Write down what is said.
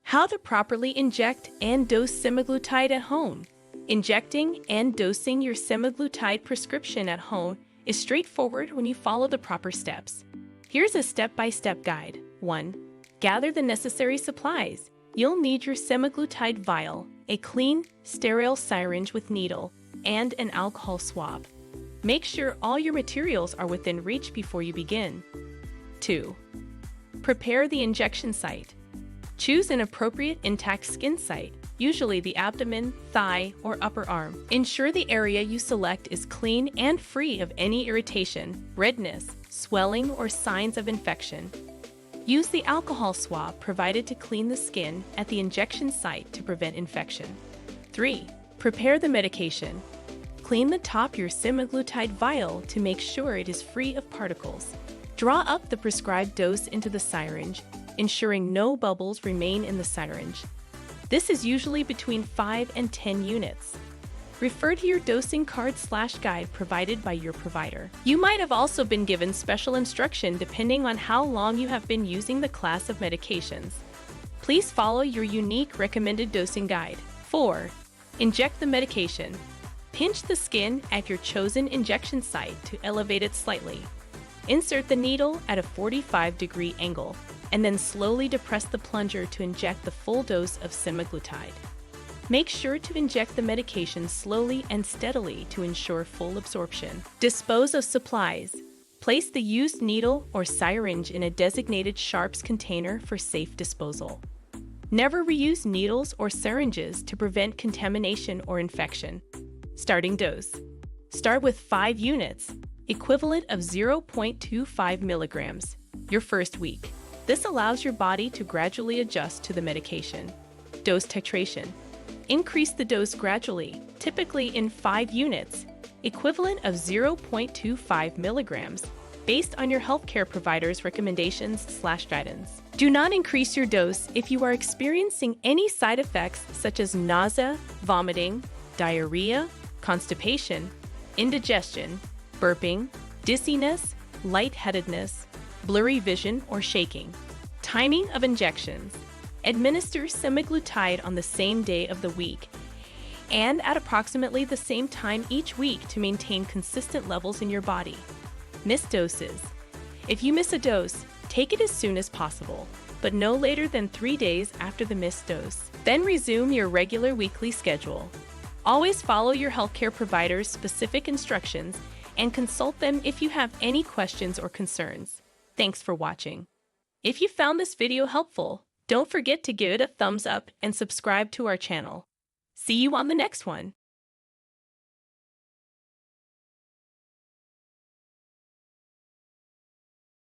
How to properly inject and dose semaglutide at home. Injecting and dosing your semaglutide prescription at home is straightforward when you follow the proper steps. Here's a step-by-step guide. 1. Gather the necessary supplies. You'll need your semaglutide vial, a clean, sterile syringe with needle, and an alcohol swab. Make sure all your materials are within reach before you begin. 2. Prepare the injection site. Choose an appropriate intact skin site, usually the abdomen, thigh, or upper arm. Ensure the area you select is clean and free of any irritation, redness, swelling, or signs of infection. Use the alcohol swab provided to clean the skin at the injection site to prevent infection. 3. Prepare the medication. Clean the top of your semaglutide vial to make sure it is free of particles. Draw up the prescribed dose into the syringe, ensuring no bubbles remain in the syringe. This is usually between 5 and 10 units. Refer to your dosing card/guide provided by your provider. You might have also been given special instruction depending on how long you have been using the class of medications. Please follow your unique recommended dosing guide. 4. Inject the medication. Pinch the skin at your chosen injection site to elevate it slightly. Insert the needle at a 45-degree angle, and then slowly depress the plunger to inject the full dose of semaglutide. Make sure to inject the medication slowly and steadily to ensure full absorption. Dispose of supplies. Place the used needle or syringe in a designated sharps container for safe disposal. Never reuse needles or syringes to prevent contamination or infection. Starting dose. Start with 5 units, equivalent of 0.25 milligrams, your first week. This allows your body to gradually adjust to the medication. Dose titration. Increase the dose gradually, typically in 5 units, equivalent of 0.25 milligrams, based on your healthcare provider's recommendations/guidance. Do not increase your dose if you are experiencing any side effects such as nausea, vomiting, diarrhea, constipation, indigestion, burping, dizziness, lightheadedness, blurry vision, or shaking. Timing of injections. Administer semaglutide on the same day of the week and at approximately the same time each week to maintain consistent levels in your body. Missed doses. If you miss a dose, take it as soon as possible, but no later than 3 days after the missed dose. Then resume your regular weekly schedule. Always follow your healthcare provider's specific instructions and consult them if you have any questions or concerns. Thanks for watching. If you found this video helpful, don't forget to give it a thumbs up and subscribe to our channel. See you on the next one.